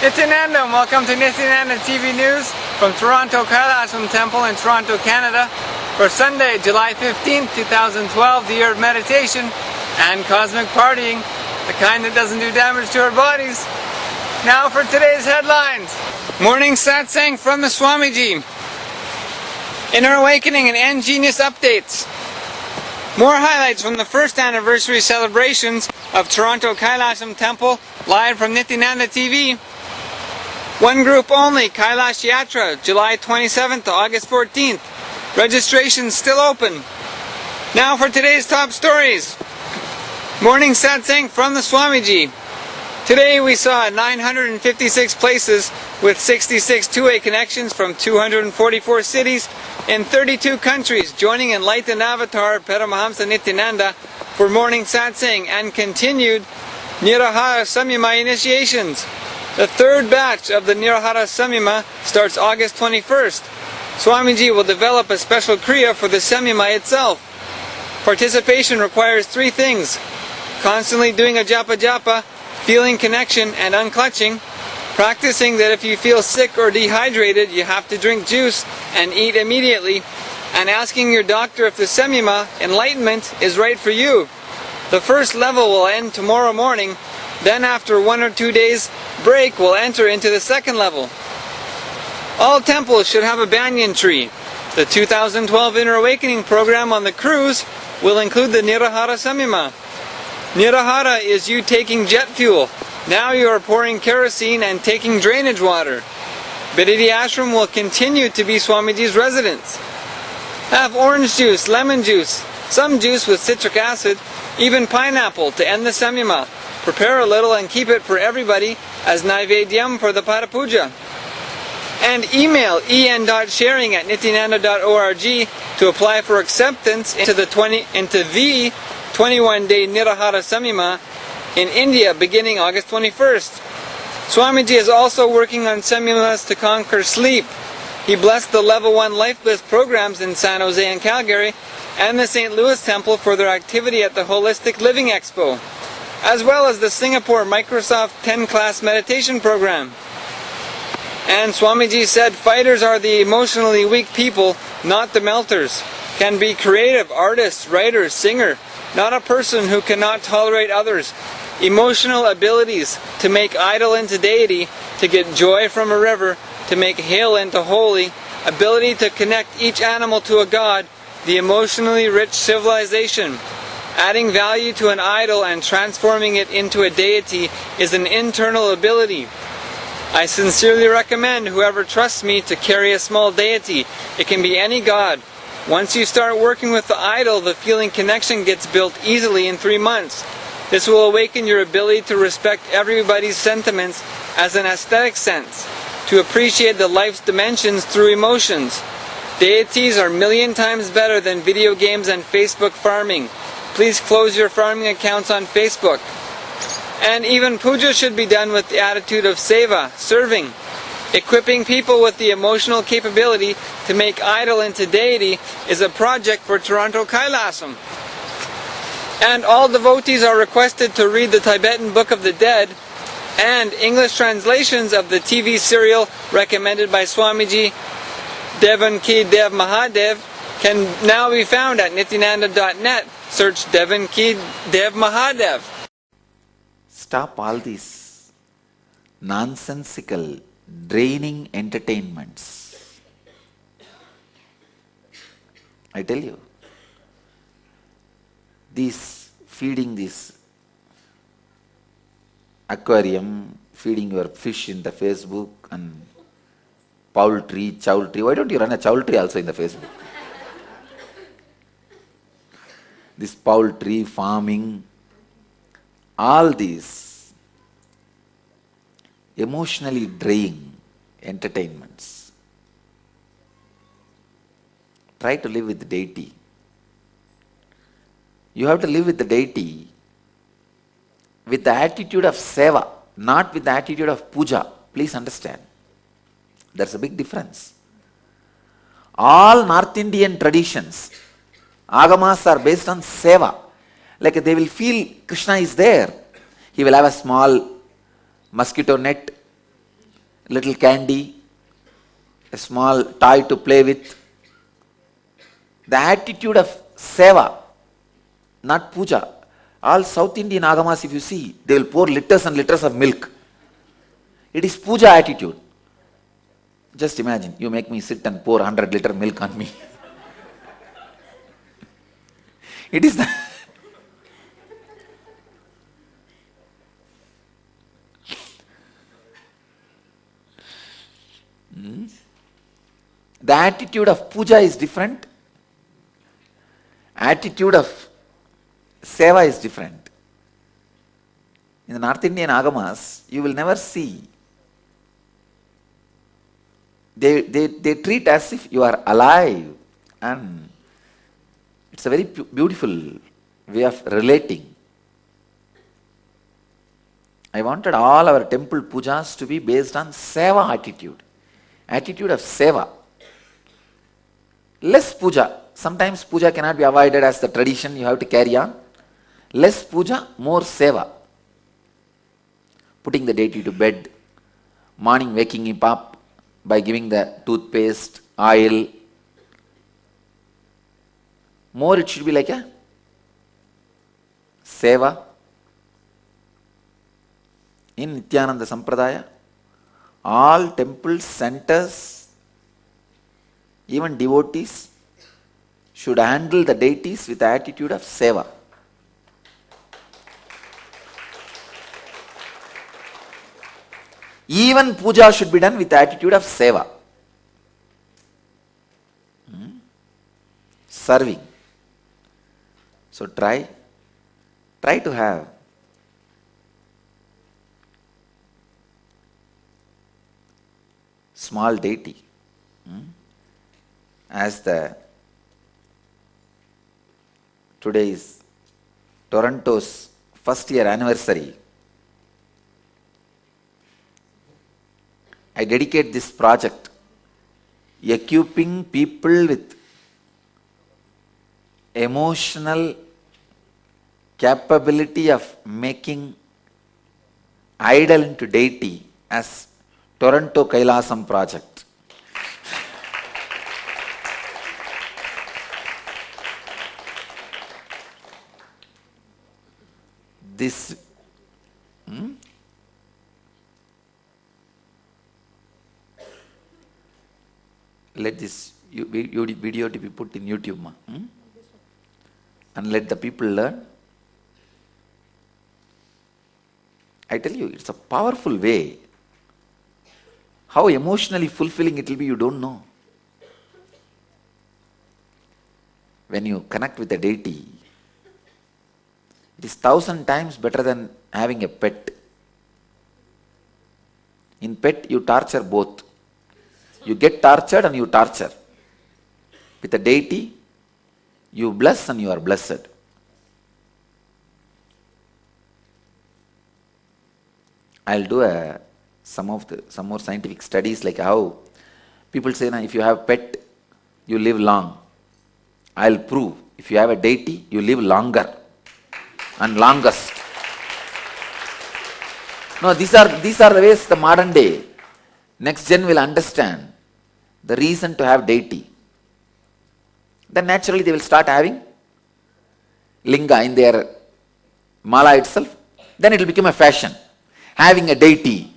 Nithyananda, and welcome to Nithyananda TV News from Toronto Kailash Yatra Temple in Toronto, Canada for Sunday, July 15th, 2012, the year of meditation and cosmic partying, the kind that doesn't do damage to our bodies. Now for today's headlines. Morning Satsang from the Swamiji. Inner Awakening and eNGenius updates. More highlights from the first anniversary celebrations of Toronto Kailash Yatra Temple, live from Nithyananda TV. One group only, Kailash Yatra, July 27th to August 14th. Registration still open. Now for today's top stories. Morning Satsang from the Swamiji. Today we saw 956 places with 66 two-way connections from 244 cities in 32 countries joining Enlightened Avatar Paramahamsa Nithyananda for morning Satsang and continued Nirahara Samyama initiations. The third batch of the Nirahara Samyama starts August 21st. Swamiji will develop a special Kriya for the Samyama itself. Participation requires three things: constantly doing a japa, feeling connection and unclutching, practicing that if you feel sick or dehydrated you have to drink juice and eat immediately, and asking your doctor if the Samyama, enlightenment, is right for you. The first level will end tomorrow morning, then after 1 or 2 days break we'll enter into the second level. All temples should have a banyan tree. The 2012 Inner Awakening program on the cruise will include the Nirahara Samyama. Nirahara is you taking jet fuel. Now you are pouring kerosene and taking drainage water. Bididi Ashram will continue to be Swamiji's residence. Have orange juice, lemon juice, some juice with citric acid, even pineapple to end the Samyama. Prepare a little and keep it for everybody as Naivedyam for the Parapuja. And email en.sharing@nithyananda.org to apply for acceptance into the 21-day Nirahara Samyama in India beginning August 21st. Swamiji is also working on Samyamas to conquer sleep. He blessed the Level 1 Life Bliss programs in San Jose and Calgary and the St. Louis Temple for their activity at the Holistic Living Expo, as well as the Singapore Microsoft 10-class meditation program. And Swamiji said fighters are the emotionally weak people, not the melters. Can be creative, artists, writers, singer, not a person who cannot tolerate others. Emotional abilities to make idol into deity, to get joy from a river, to make hail into holy, ability to connect each animal to a god, the emotionally rich civilization. Adding value to an idol and transforming it into a deity is an internal ability. I sincerely recommend whoever trusts me to carry a small deity. It can be any god. Once you start working with the idol, the feeling connection gets built easily in 3 months. This will awaken your ability to respect everybody's sentiments as an aesthetic sense, to appreciate the life's dimensions through emotions. Deities are 1,000,000 times better than video games and Facebook farming. Please close your farming accounts on Facebook. And even puja should be done with the attitude of seva, serving. Equipping people with the emotional capability to make idol into deity is a project for Toronto Kailasam. And all devotees are requested to read the Tibetan Book of the Dead and English translations of the TV serial recommended by Swamiji, Devan Ki Dev Mahadev, can now be found at nithyananda.net. Search Devan Ki Dev Mahadev. Stop all these nonsensical, draining entertainments. I tell you, feeding this aquarium, feeding your fish in the Facebook and poultry, chowltry. Why don't you run a chowltry also in the Facebook? This poultry, farming, all these emotionally draining entertainments. Try to live with the deity. You have to live with the deity with the attitude of seva, not with the attitude of puja. Please understand. There's a big difference. All North Indian traditions, agamas, are based on seva. Like they will feel Krishna is there. He will have a small mosquito net little candy, a small toy to play with. The attitude of seva, not puja. All South Indian agamas, if you see, they will pour liters and liters of milk. It is puja attitude. Just imagine, you make me sit and pour 100-liter milk on me. It is the The attitude of puja is different. Attitude of seva is different. In the North Indian agamas, you will never see. They treat as if you are alive, and it's a very beautiful way of relating. I wanted all our temple pujas to be based on seva attitude. Attitude of seva. Less puja. Sometimes puja cannot be avoided as the tradition, you have to carry on. Less puja, more seva. Putting the deity to bed, morning waking him up by giving the toothpaste, oil. More it should be like a seva. In Nithyananda Sampradaya, all temple centers, even devotees, should handle the deities with the attitude of seva. Even puja should be done with the attitude of seva. Serving. So try to have small deity as today is Toronto's first year anniversary. I dedicate this project equipping people with emotional capability of making idol into deity as Toronto Kailasam project. This let this video to be put in YouTube, and let the people learn. I tell you, it's a powerful way. How emotionally fulfilling it will be, you don't know. When you connect with the deity, it is 1,000 times better than having a pet. In pet, you torture both. You get tortured and you torture. With the deity, you bless and you are blessed. I'll do some more scientific studies, like how people say, if you have pet, you live long. I'll prove, if you have a deity, you live longer and longest. No, these are the ways the modern day next gen will understand the reason to have deity. Then naturally they will start having linga in their mala itself. Then it will become a fashion. Having a deity.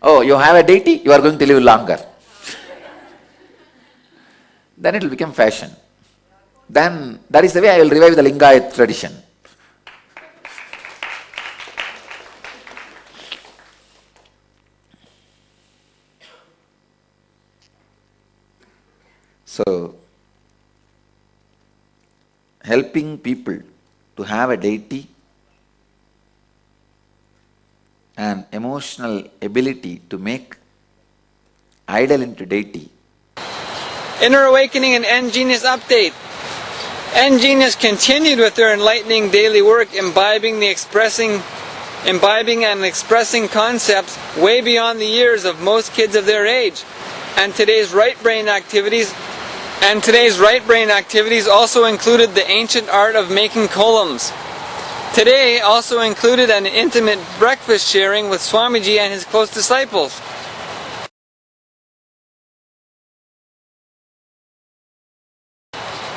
Oh, you have a deity, you are going to live longer. Then it will become fashion. Then that is the way I will revive the Lingayat tradition. So, helping people to have a deity and emotional ability to make idol into deity. Inner Awakening and eNGenius update. eNGenius continued with their enlightening daily work, imbibing and expressing concepts way beyond the years of most kids of their age. And today's right brain activities also included the ancient art of making columns. Today also included an intimate breakfast sharing with Swamiji and his close disciples.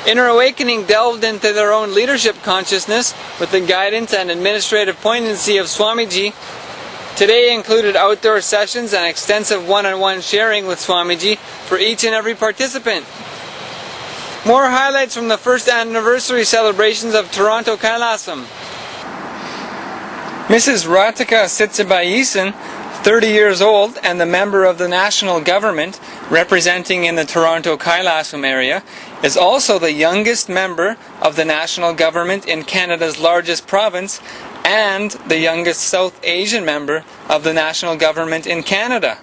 Inner Awakening delved into their own leadership consciousness with the guidance and administrative poignancy of Swamiji. Today included outdoor sessions and extensive one-on-one sharing with Swamiji for each and every participant. More highlights from the first anniversary celebrations of Toronto Kailasam. Mrs. Ratika Sitsibayisan, 30 years old and the member of the national government representing in the Toronto Kailasam area, is also the youngest member of the national government in Canada's largest province and the youngest South Asian member of the national government in Canada.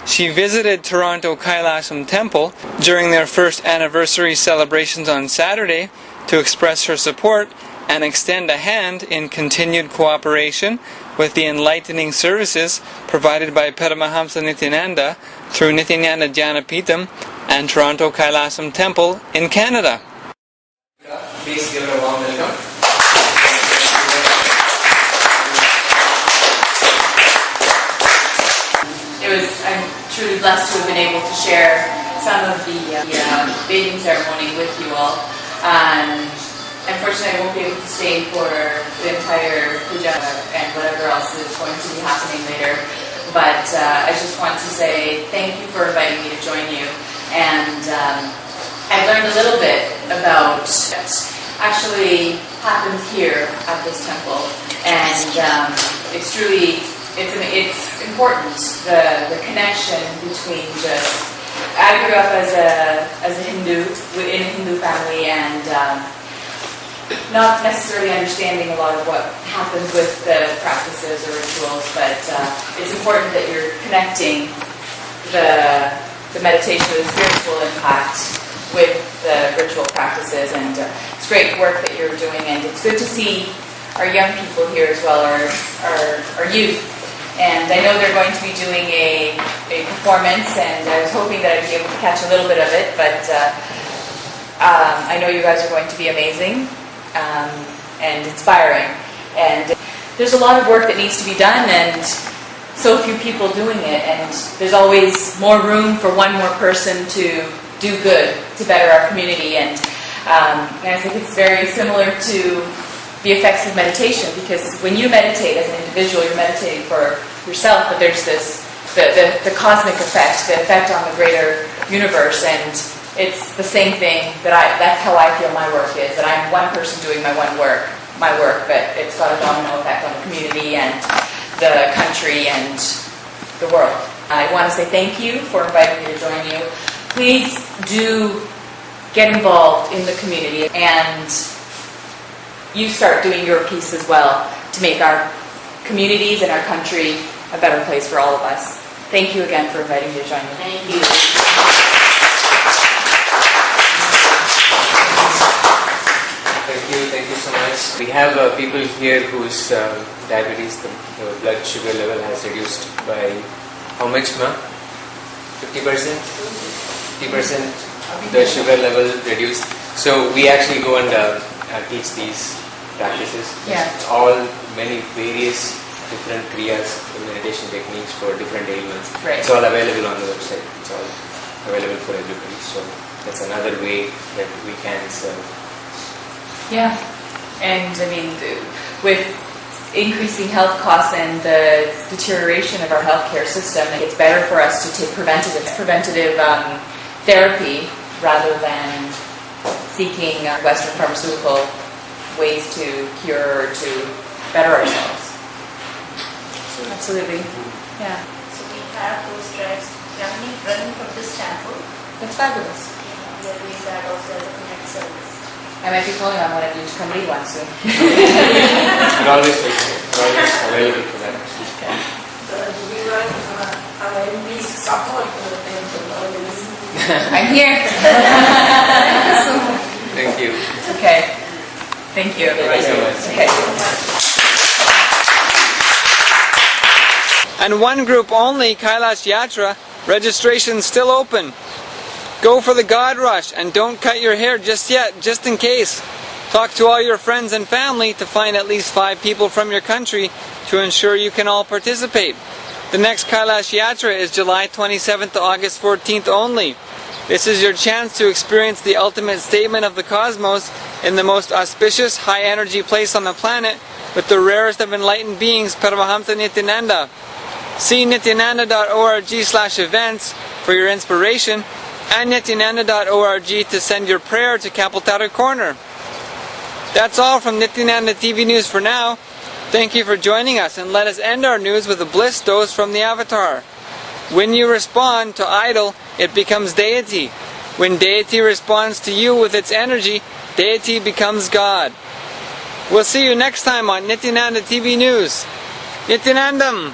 She visited Toronto Kailasam Temple during their first anniversary celebrations on Saturday to express her support and extend a hand in continued cooperation with the enlightening services provided by Paramahamsa Nithyananda through Nithyananda Dhyanapeetam and Toronto Kailasam Temple in Canada. Please give her a warm welcome. I'm truly blessed to have been able to share some of the bathing ceremony with you all. Unfortunately, I won't be able to stay for the entire puja and whatever else is going to be happening later. But I just want to say thank you for inviting me to join you. And I've learned a little bit about what actually happens here at this temple. And it's truly... It's important, the connection between just... I grew up as a Hindu, in a Hindu family, and not necessarily understanding a lot of what happens with the practices or rituals, but it's important that you're connecting the meditation, the spiritual impact with the ritual practices, and it's great work that you're doing, and it's good to see our young people here as well, our youth. And I know they're going to be doing a performance, and I was hoping that I'd be able to catch a little bit of it, but I know you guys are going to be amazing and inspiring. And there's a lot of work that needs to be done, and so few people doing it, and there's always more room for one more person to do good, to better our community. And I think it's very similar to the effects of meditation, because when you meditate as an individual, you're meditating for yourself, but there's this the cosmic effect, the effect on the greater universe, and it's the same thing that's how I feel my work is, that I'm one person doing my work, but it's got a domino effect on the community and the country and the world. I want to say thank you for inviting me to join you. Please do get involved in the community, and you start doing your piece as well to make our communities and our country a better place for all of us. Thank you again for inviting me to join you. Thank you. Thank you so much. We have people here whose diabetes, the blood sugar level has reduced by how much, ma? 50%? 50% the sugar level reduced. So we actually go and teach these practices. Yeah. All many various different kriyas, meditation techniques for different ailments. Right. It's all available on the website. It's all available for everybody. So that's another way that we can serve. Yeah, and I mean, with increasing health costs and the deterioration of our healthcare system, it's better for us to take preventative therapy rather than seeking Western pharmaceutical ways to cure or to better ourselves. Absolutely. Yeah. So we have those drives running from this temple. That's fabulous. We are doing that also as a connect service. I might be calling on one of you to come lead one soon. We're always available for that. Okay. Do you guys have any support for the temple always? I'm here. Thank you. Okay. Thank you. Thank you so much. Okay. And one group only, Kailash Yatra, registration still open. Go for the God Rush and don't cut your hair just yet, just in case. Talk to all your friends and family to find at least 5 people from your country to ensure you can all participate. The next Kailash Yatra is July 27th to August 14th only. This is your chance to experience the ultimate statement of the cosmos in the most auspicious, high-energy place on the planet with the rarest of enlightened beings, Paramahamsa Nithyananda. See nithyananda.org/events for your inspiration and nithyananda.org to send your prayer to Kapiltara Corner. That's all from Nithyananda TV News for now. Thank you for joining us, and let us end our news with a bliss dose from the Avatar. When you respond to idol, it becomes deity. When deity responds to you with its energy, deity becomes God. We'll see you next time on Nithyananda TV News. Nithyanandam!